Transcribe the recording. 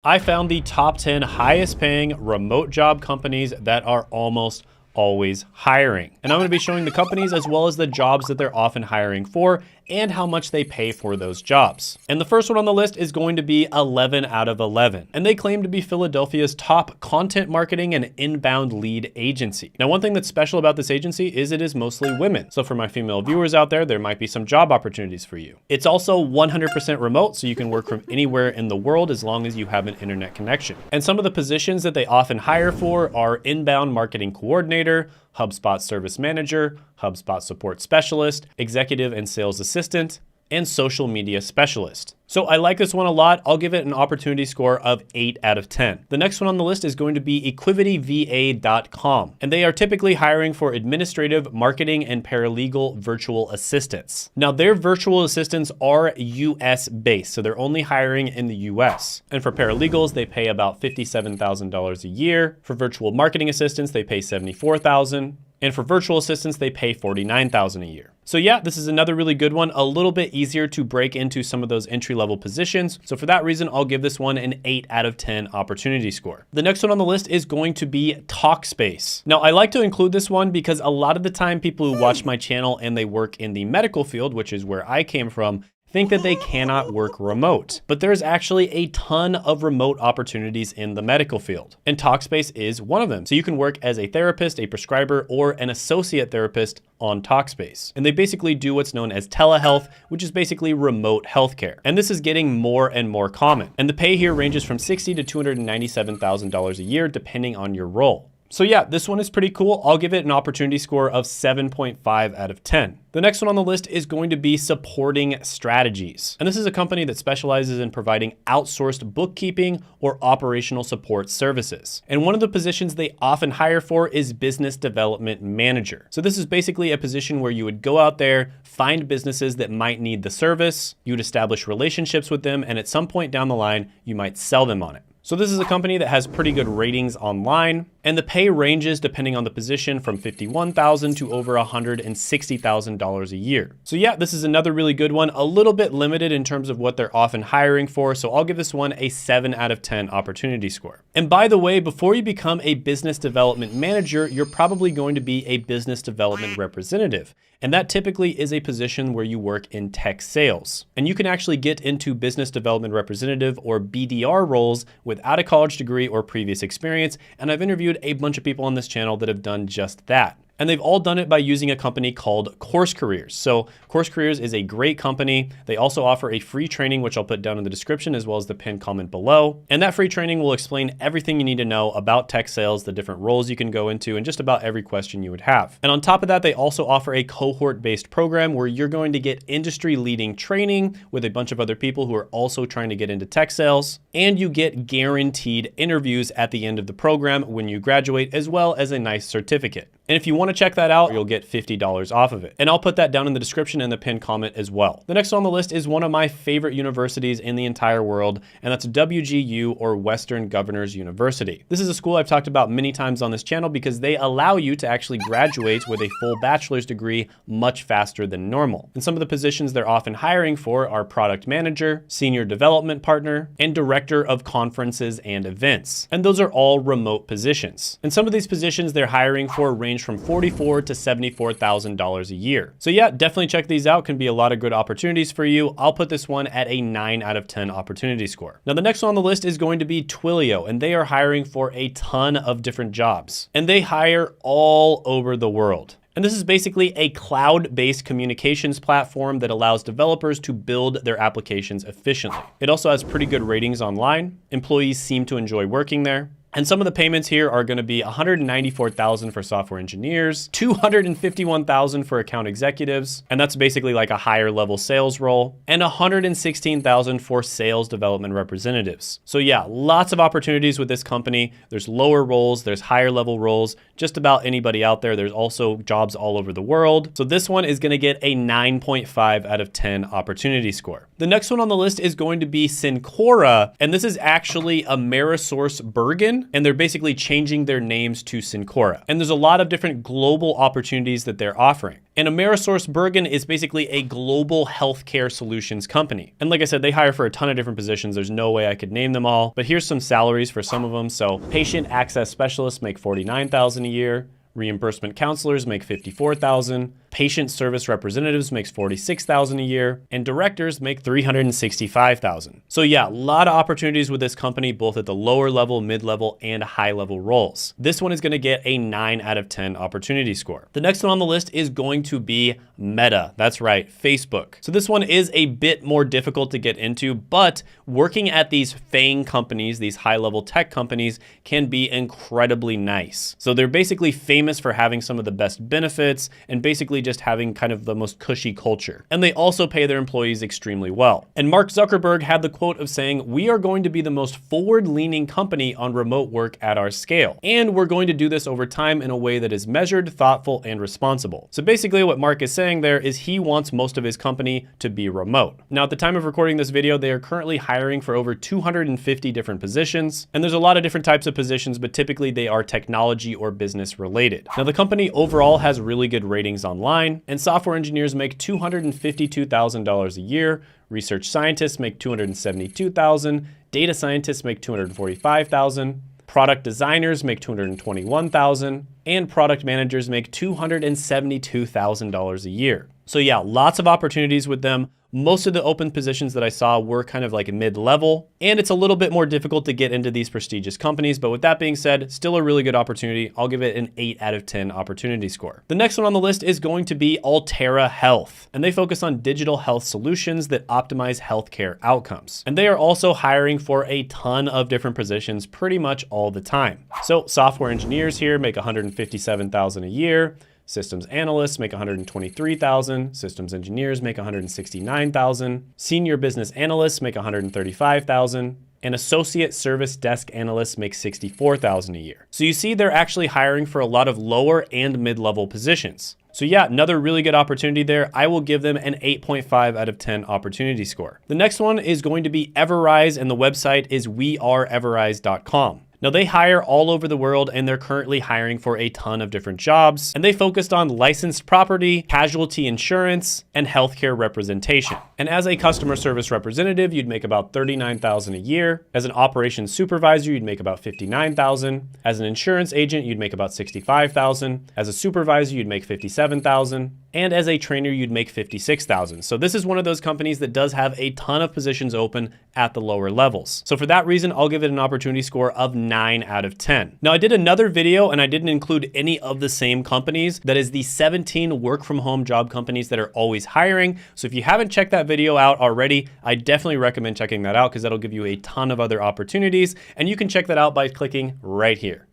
I found the top 10 highest paying remote job companies that are almost always hiring. And I'm going to be showing the companies as well as the jobs that they're often hiring for and how much they pay for those jobs. And the first one on the list is going to be 11 out of 11. And they claim to be Philadelphia's top content marketing and inbound lead agency. Now, one thing that's special about this agency is it is mostly women. So for my female viewers out there might be some job opportunities for you. It's also 100% remote, so you can work from anywhere in the world as long as you have an internet connection. And some of the positions that they often hire for are inbound marketing coordinator, HubSpot service manager, HubSpot support specialist, executive and sales assistant, and social media specialist. So I like this one a lot. I'll give it an opportunity score of 8 out of 10. The next one on the list is going to be equivityva.com. And they are typically hiring for administrative, marketing, and paralegal virtual assistants. Now their virtual assistants are US based, so they're only hiring in the US. And for paralegals, they pay about $57,000 a year. For virtual marketing assistants, they pay $74,000. And for virtual assistants, they pay $49,000 a year. So yeah, this is another really good one, a little bit easier to break into some of those entry-level positions. So for that reason, I'll give this one an 8 out of 10 opportunity score. The next one on the list is going to be Talkspace. Now, I like to include this one because a lot of the time people who watch my channel and they work in the medical field, which is where I came from, think that they cannot work remote. But there's actually a ton of remote opportunities in the medical field. And Talkspace is one of them. So you can work as a therapist, a prescriber, or an associate therapist on Talkspace. And they basically do what's known as telehealth, which is basically remote healthcare. And this is getting more and more common. And the pay here ranges from $60,000 to $297,000 a year, depending on your role. So yeah, this one is pretty cool. I'll give it an opportunity score of 7.5 out of 10. The next one on the list is going to be Supporting Strategies. And this is a company that specializes in providing outsourced bookkeeping or operational support services. And one of the positions they often hire for is Business Development Manager. So this is basically a position where you would go out there, find businesses that might need the service, you would establish relationships with them, and at some point down the line, you might sell them on it. So this is a company that has pretty good ratings online, and the pay ranges depending on the position from $51,000 to over $160,000 a year. So yeah, this is another really good one, a little bit limited in terms of what they're often hiring for. So I'll give this one a 7 out of 10 opportunity score. And by the way, before you become a business development manager, you're probably going to be a business development representative. And that typically is a position where you work in tech sales. And you can actually get into business development representative or BDR roles without a college degree or previous experience. And I've interviewed a bunch of people on this channel that have done just that. And they've all done it by using a company called Course Careers. So Course Careers is a great company. They also offer a free training, which I'll put down in the description as well as the pinned comment below. And that free training will explain everything you need to know about tech sales, the different roles you can go into, and just about every question you would have. And on top of that, they also offer a cohort-based program where you're going to get industry-leading training with a bunch of other people who are also trying to get into tech sales. And you get guaranteed interviews at the end of the program when you graduate, as well as a nice certificate. And if you want to check that out, you'll get $50 off of it. And I'll put that down in the description and the pinned comment as well. The next on the list is one of my favorite universities in the entire world, and that's WGU, or Western Governors University. This is a school I've talked about many times on this channel because they allow you to actually graduate with a full bachelor's degree much faster than normal. And some of the positions they're often hiring for are product manager, senior development partner, and director of conferences and events. And those are all remote positions. And some of these positions they're hiring for range from $44,000 to $74,000 a year. So yeah, definitely check these out. Can be a lot of good opportunities for you. I'll put this one at a 9 out of 10 opportunity score. Now the next one on the list is going to be Twilio, and they are hiring for a ton of different jobs. And they hire all over the world. And this is basically a cloud-based communications platform that allows developers to build their applications efficiently. It also has pretty good ratings online. Employees seem to enjoy working there. And some of the payments here are going to be $194,000 for software engineers, $251,000 for account executives, and that's basically like a higher level sales role, and $116,000 for sales development representatives. So yeah, lots of opportunities with this company. There's lower roles, there's higher level roles, just about anybody out there. There's also jobs all over the world. So this one is going to get a 9.5 out of 10 opportunity score. The next one on the list is going to be Syncora, and this is actually Amerisource Bergen. Bergen, and they're basically changing their names to Syncora. And there's a lot of different global opportunities that they're offering. And AmerisourceBergen is basically a global healthcare solutions company. And like I said, they hire for a ton of different positions. There's no way I could name them all, but here's some salaries for some of them. So patient access specialists make $49,000 a year. Reimbursement counselors make $54,000. Patient service representatives makes $46,000 a year, and directors make $365,000. So yeah, a lot of opportunities with this company, both at the lower level, mid-level, and high-level roles. This one is gonna get a 9 out of 10 opportunity score. The next one on the list is going to be Meta. That's right, Facebook. So this one is a bit more difficult to get into, but working at these FANG companies, these high-level tech companies, can be incredibly nice. So they're basically famous for having some of the best benefits and basically just having kind of the most cushy culture. And they also pay their employees extremely well. And Mark Zuckerberg had the quote of saying, "We are going to be the most forward-leaning company on remote work at our scale. And we're going to do this over time in a way that is measured, thoughtful, and responsible." So basically what Mark is saying there is he wants most of his company to be remote. Now, at the time of recording this video, they are currently hiring for over 250 different positions. And there's a lot of different types of positions, but typically they are technology or business related. Now, the company overall has really good ratings online, and software engineers make $252,000 a year. Research scientists make $272,000. Data scientists make $245,000. Product designers make $221,000. And product managers make $272,000 a year. So yeah, lots of opportunities with them. Most of the open positions that I saw were kind of like mid-level, and it's a little bit more difficult to get into these prestigious companies. But with that being said, still a really good opportunity. I'll give it an 8 out of 10 opportunity score. The next one on the list is going to be Altera Health, and they focus on digital health solutions that optimize healthcare outcomes. And they are also hiring for a ton of different positions pretty much all the time. So software engineers here make $157,000 a year. Systems analysts make $123,000. Systems engineers make $169,000. Senior business analysts make $135,000. And associate service desk analysts make $64,000 a year. So you see they're actually hiring for a lot of lower and mid-level positions. So yeah, another really good opportunity there. I will give them an 8.5 out of 10 opportunity score. The next one is going to be Everise, and the website is weareeverise.com. Now they hire all over the world, and they're currently hiring for a ton of different jobs, and they focused on licensed property, casualty insurance, and healthcare representation. And as a customer service representative, you'd make about $39,000 a year. As an operations supervisor, you'd make about $59,000. As an insurance agent, you'd make about $65,000. As a supervisor, you'd make $57,000. And as a trainer, you'd make $56,000. So this is one of those companies that does have a ton of positions open at the lower levels. So for that reason, I'll give it an opportunity score of 9 out of 10. Now I did another video and I didn't include any of the same companies. That is the 17 work from home job companies that are always hiring. So if you haven't checked that video out already, I definitely recommend checking that out because that'll give you a ton of other opportunities. And you can check that out by clicking right here.